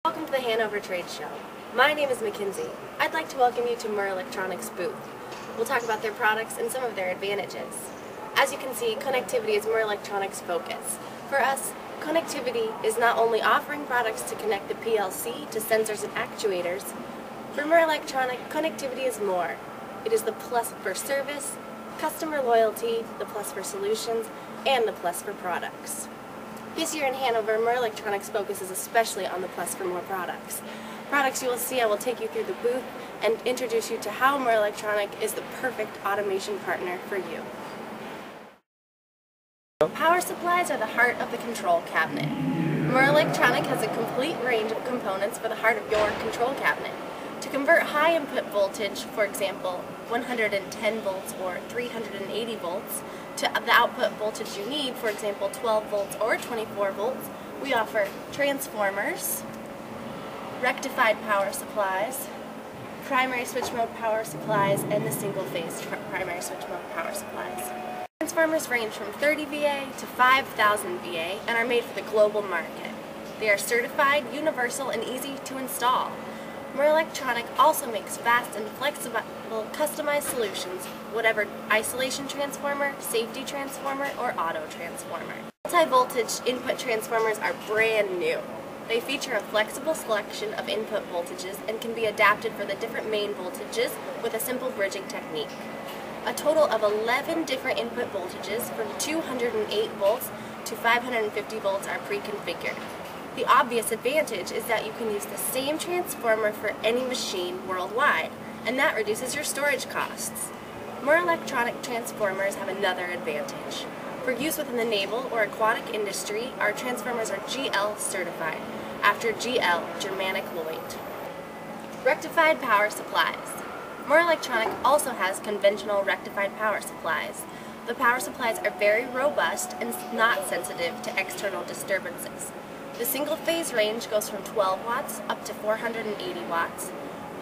Welcome to the Hanover Trade Show. My name is Mackenzie. I'd like to welcome you to Murrelektronik's booth. We'll talk about their products and some of their advantages. As you can see, connectivity is Murrelektronik's focus. For us, connectivity is not only offering products to connect the PLC to sensors and actuators. For Murrelektronik, connectivity is more. It is the plus for service, customer loyalty, the plus for solutions, and the plus for products. This year in Hanover, Murrelektronik's focus is especially on the plus for more products. Products you will see, I will take you through the booth and introduce you to how Murrelektronik is the perfect automation partner for you. Power supplies are the heart of the control cabinet. Murrelektronik has a complete range of components for the heart of your control cabinet. To convert high input voltage, for example, 110 volts or 380 volts, to the output voltage you need, for example, 12 volts or 24 volts, we offer transformers, rectified power supplies, primary switch mode power supplies, and the single-phase primary switch mode power supplies. Transformers range from 30 VA to 5,000 VA and are made for the global market. They are certified, universal, and easy to install. Murrelektronik also makes fast and flexible customized solutions, whatever isolation transformer, safety transformer, or auto transformer. Multi-voltage input transformers are brand new. They feature a flexible selection of input voltages and can be adapted for the different main voltages with a simple bridging technique. A total of 11 different input voltages from 208 volts to 550 volts are pre-configured. The obvious advantage is that you can use the same transformer for any machine worldwide, and that reduces your storage costs. Murrelektronik transformers have another advantage. For use within the naval or aquatic industry, our transformers are GL certified, after GL, Germanic Lloyd. Rectified power supplies. Murrelektronik also has conventional rectified power supplies. The power supplies are very robust and not sensitive to external disturbances. The single-phase range goes from 12 watts up to 480 watts.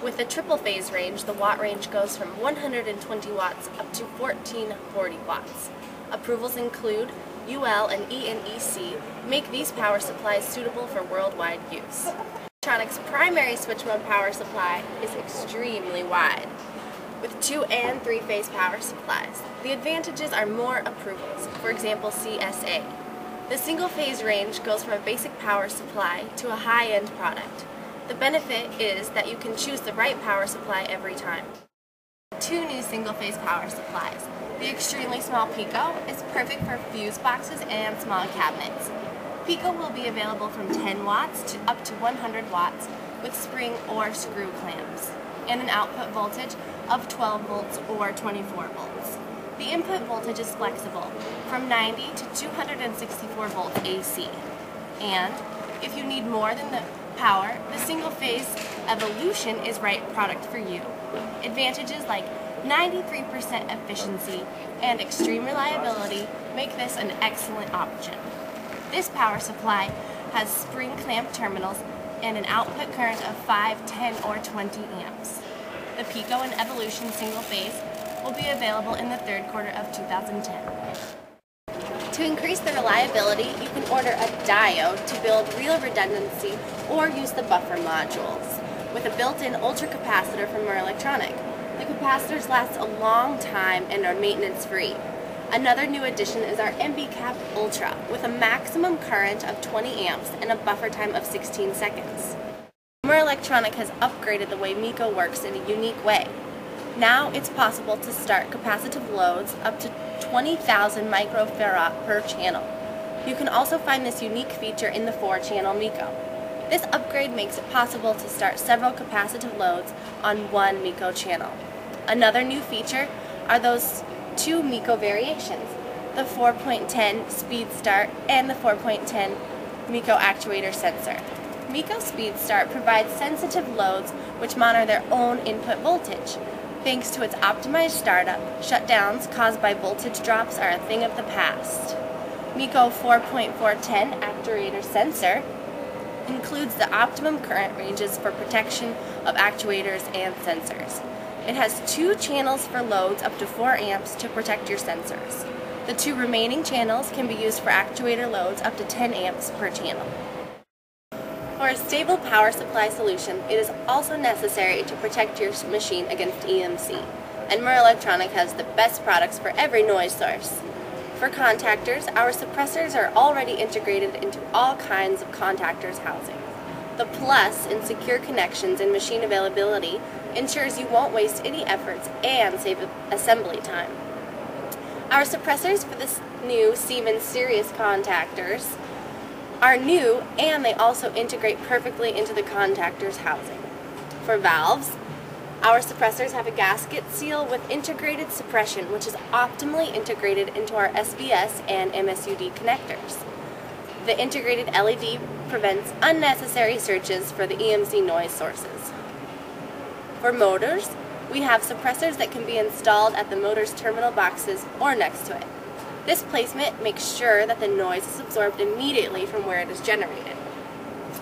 With the triple-phase range, the watt range goes from 120 watts up to 1440 watts. Approvals include UL and ENEC make these power supplies suitable for worldwide use. Murrelektronik's primary switch mode power supply is extremely wide, with 2 and 3-phase power supplies. The advantages are more approvals, for example CSA. The single-phase range goes from a basic power supply to a high-end product. The benefit is that you can choose the right power supply every time. 2 new single-phase power supplies. The extremely small Pico is perfect for fuse boxes and small cabinets. Pico will be available from 10 watts to up to 100 watts with spring or screw clamps, and an output voltage of 12 volts or 24 volts. The input voltage is flexible, from 90 to 264 volts AC. And if you need more than the power, the single-phase Evolution is right product for you. Advantages like 93% efficiency and extreme reliability make this an excellent option. This power supply has spring clamp terminals and an output current of 5, 10, or 20 amps. The Pico and Evolution single-phase will be available in the third quarter of 2010. To increase the reliability, you can order a diode to build real redundancy or use the buffer modules with a built-in ultracapacitor from Murrelektronik. The capacitors last a long time and are maintenance-free. Another new addition is our MBCap Ultra with a maximum current of 20 amps and a buffer time of 16 seconds. Murrelektronik has upgraded the way MECO works in a unique way. Now it's possible to start capacitive loads up to 20,000 microfarad per channel. You can also find this unique feature in the 4-channel MECO. This upgrade makes it possible to start several capacitive loads on one MECO channel. Another new feature are those 2 MECO variations, the 4.10 Speed Start and the 4.10 MECO Actuator Sensor. MECO Speed Start provides sensitive loads which monitor their own input voltage. Thanks to its optimized startup, shutdowns caused by voltage drops are a thing of the past. MECO 4.410 Actuator Sensor includes the optimum current ranges for protection of actuators and sensors. It has 2 channels for loads up to 4 amps to protect your sensors. The 2 remaining channels can be used for actuator loads up to 10 amps per channel. For a stable power supply solution, it is also necessary to protect your machine against EMC, and Murrelektronik has the best products for every noise source. For contactors, our suppressors are already integrated into all kinds of contactors housing. The plus in secure connections and machine availability ensures you won't waste any efforts and save assembly time. Our suppressors for the new Siemens series contactors are new, and they also integrate perfectly into the contactor's housing. For valves, our suppressors have a gasket seal with integrated suppression, which is optimally integrated into our SBS and MSUD connectors. The integrated LED prevents unnecessary searches for the EMC noise sources. For motors, we have suppressors that can be installed at the motor's terminal boxes or next to it. This placement makes sure that the noise is absorbed immediately from where it is generated.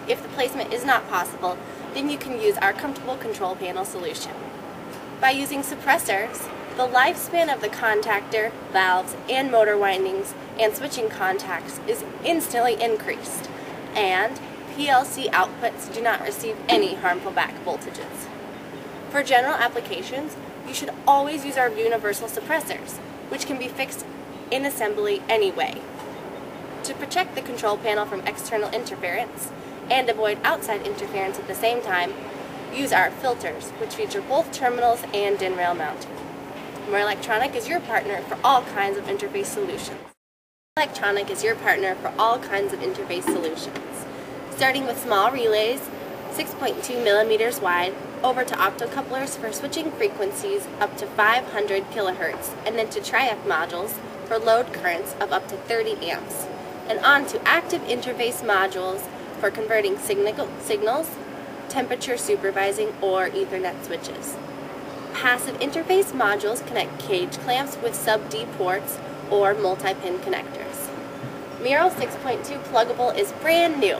If the placement is not possible, then you can use our comfortable control panel solution. By using suppressors, the lifespan of the contactor, valves, and motor windings and switching contacts is instantly increased, and PLC outputs do not receive any harmful back voltages. For general applications, you should always use our universal suppressors, which can be fixed in assembly anyway. To protect the control panel from external interference and avoid outside interference at the same time, use our filters, which feature both terminals and DIN rail mounting. Murrelektronik is your partner for all kinds of interface solutions. Murrelektronik is your partner for all kinds of interface solutions, starting with small relays, 6.2 millimeters wide, over to optocouplers for switching frequencies up to 500 kilohertz, and then to triac modules for load currents of up to 30 amps, and on to active interface modules for converting signals, temperature supervising, or Ethernet switches. Passive interface modules connect cage clamps with sub-D ports or multi-pin connectors. Murrel 6.2 pluggable is brand new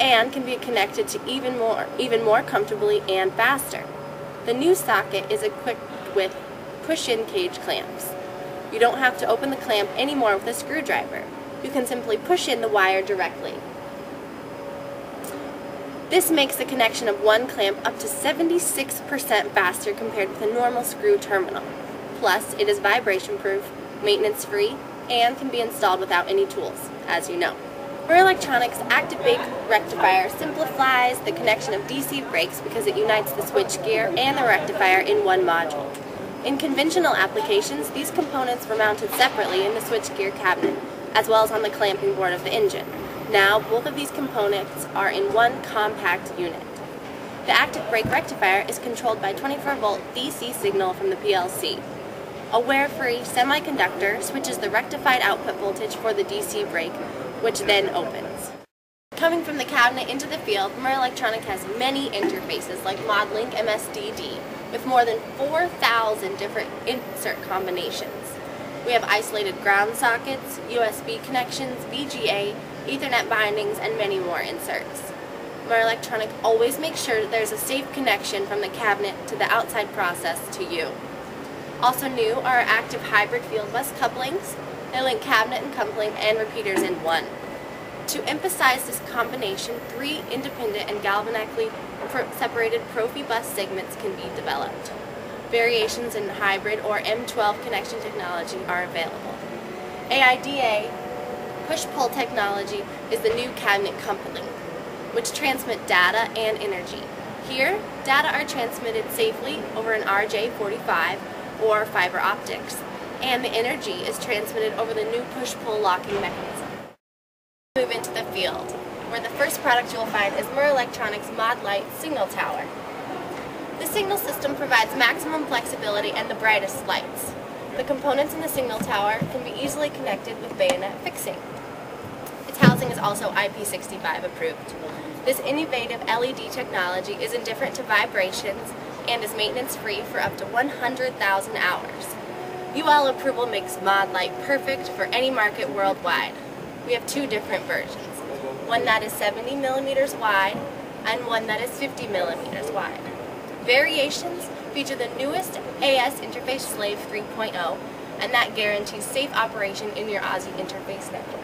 and can be connected to even more comfortably and faster. The new socket is equipped with push-in cage clamps. You don't have to open the clamp anymore with a screwdriver. You can simply push in the wire directly. This makes the connection of one clamp up to 76% faster compared with a normal screw terminal. Plus, it is vibration-proof, maintenance-free, and can be installed without any tools, as you know. Murrelektronik's active bake rectifier simplifies the connection of DC brakes because it unites the switchgear and the rectifier in one module. In conventional applications, these components were mounted separately in the switchgear cabinet, as well as on the clamping board of the engine. Now, both of these components are in one compact unit. The active brake rectifier is controlled by 24-volt DC signal from the PLC. A wire-free semiconductor switches the rectified output voltage for the DC brake, which then opens. Coming from the cabinet into the field, Murrelektronik has many interfaces like ModLink MSDD with more than 4,000 different insert combinations. We have isolated ground sockets, USB connections, VGA, Ethernet bindings, and many more inserts. Murrelektronik always makes sure that there's a safe connection from the cabinet to the outside process to you. Also new are our active hybrid field bus couplings. They link cabinet and coupling and repeaters in one. To emphasize this combination, 3 independent and galvanically separated Profibus segments can be developed. Variations in hybrid or M12 connection technology are available. AIDA push-pull technology is the new cabinet coupling, which transmit data and energy. Here, data are transmitted safely over an RJ45 or fiber optics, and the energy is transmitted over the new push-pull locking mechanism. Move into the field, where the first product you will find is Murrelektronik's ModLite Signal Tower. The signal system provides maximum flexibility and the brightest lights. The components in the signal tower can be easily connected with bayonet fixing. Its housing is also IP65 approved. This innovative LED technology is indifferent to vibrations and is maintenance-free for up to 100,000 hours. UL approval makes ModLite perfect for any market worldwide. We have 2 different versions, one that is 70 millimeters wide and one that is 50 millimeters wide. Variations feature the newest AS Interface Slave 3.0, and that guarantees safe operation in your Aussie interface network.